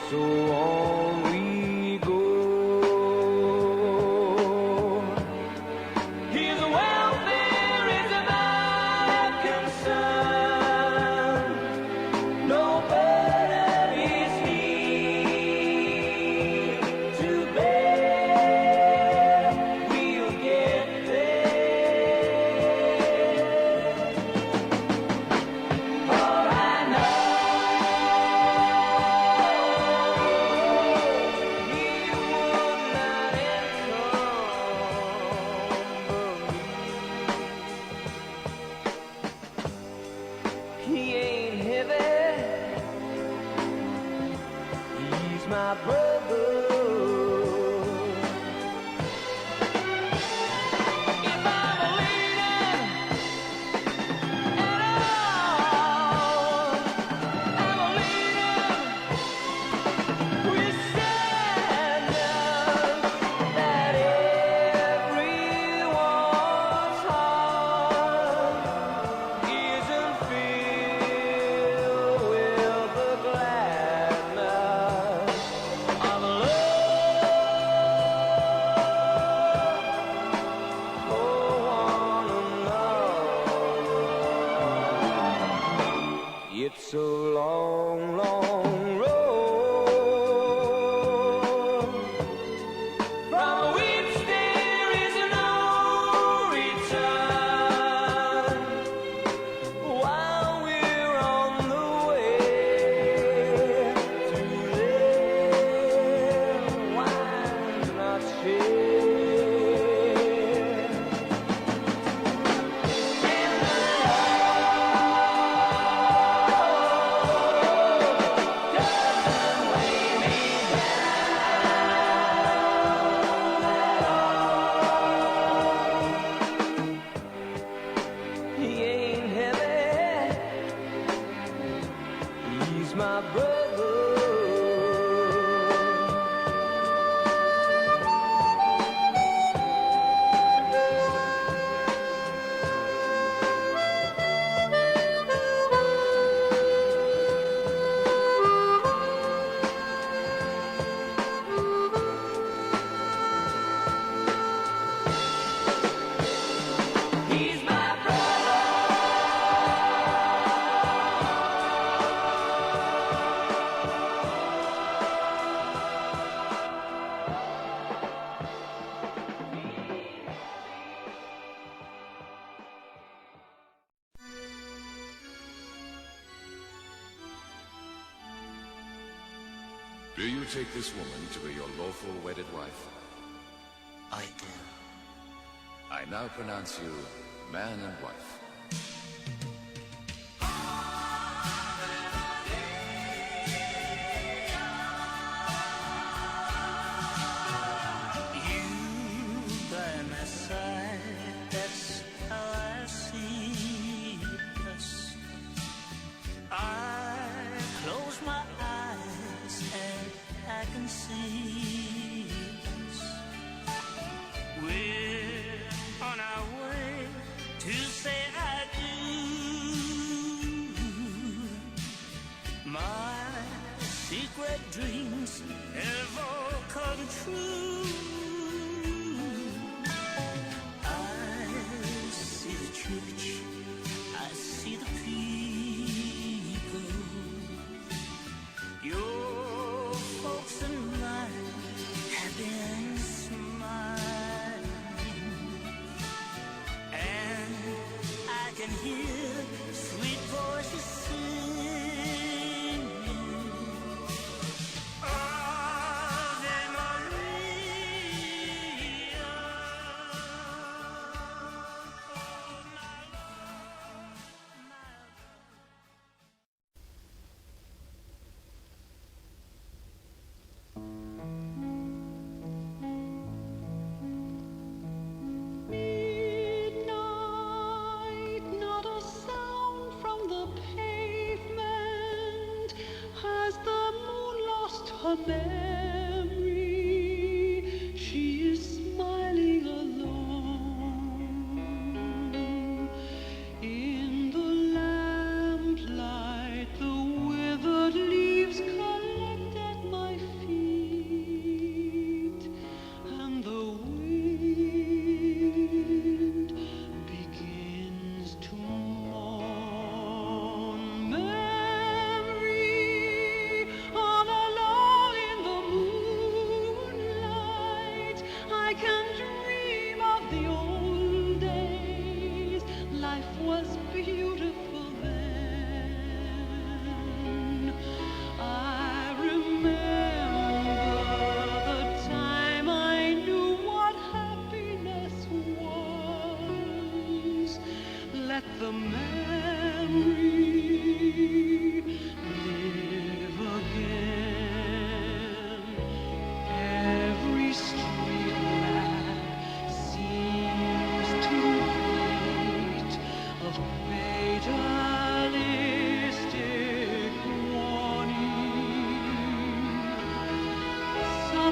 So on we go. His welfare is my concern. No burden is he to bear. We'll get there. All I know, he would not encumber me. He ain't heavy. He's my brother. If I'm a leader at all, I'm a leader with sadness that everyone's heart isn't filled with the gladness of love. For one another. It's a long, long road from which there is no return. While we're on the way to there, why not share? And the doesn't weigh me down. He ain't heavy. He's my brother. He's my brother. Do you take this woman to be your lawful wedded wife? I do. I now pronounce you man and wife. You by my side, that's how I see us. I close my eyes and I can see us. We're on our way to say I do. My secret dreams have all come true. I see the church, I see the people. Your folks and mine have been smiling, and I can hear sweet voices singing. Ave Maria. Oh, my Lord, my Midnight, not a sound from the pavement. Has the moon lost her memory? She is smiling alone. In the lamplight, the withered leaves collect at my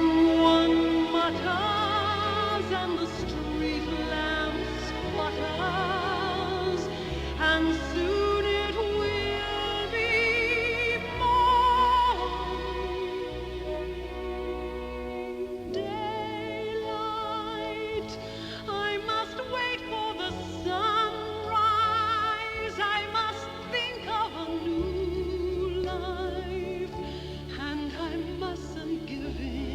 One mutters and the street lamps flutters, and soon it will be morn. Daylight, I must wait for the sunrise. I must think of a new life, and I mustn't give in.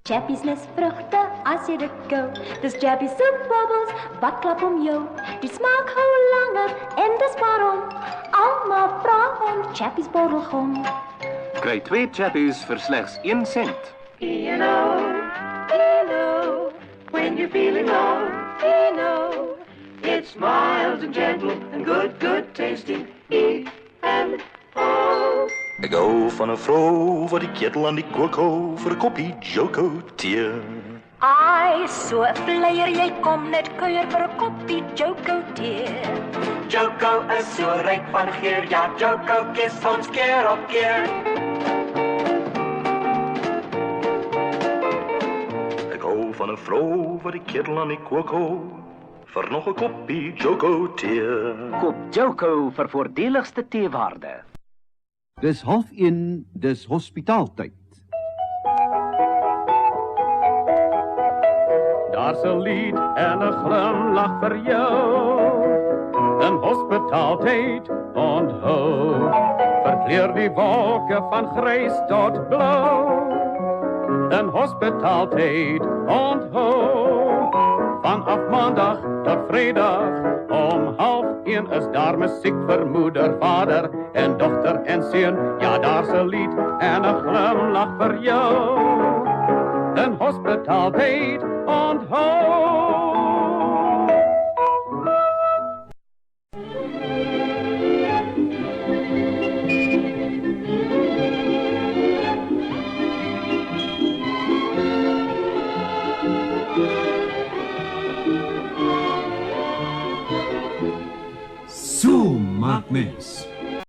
Chappies nes vrugte as jy dit kou. Dis Chappie se bubbles wat klap om jou. Die smaak hou langer en dis waarom almal vra om Chappie's borrelgom. Kry 2 Chappies vir slegs 1 sent. When you're feeling low, it's mild and gentle and good tasting. E-N-O. Ek hou van 'n vrou wat die ketel aan die kook hou vir 'n koppie Joko tee. Ai, so flyer jy kom net kuier vir 'n koppie Joko tee. Joko is so ryk van geur, ja, Joko kies ons keer op keer. Ek hou van 'n vrou wat die ketel aan die kook hou vir nog 'n koppie Joko tee. Koop Joko vir voordeligste teewaarde. Dis 12:30, dis hospitaaltyd. Daar's 'n lied en 'n glimlag vir jou. 'n Hospitaaltyd onthou. Verkleur die wolke van grys tot blou. 'n Hospitaaltyd onthou. Vanaf maandag tot vrydag om 12:30 is daar musiek vir moeder, vader en dogter en seun. Ja, daar's 'n lied en 'n glimlag vir jou. 'n Hospitaaltyd onthou. So maak mens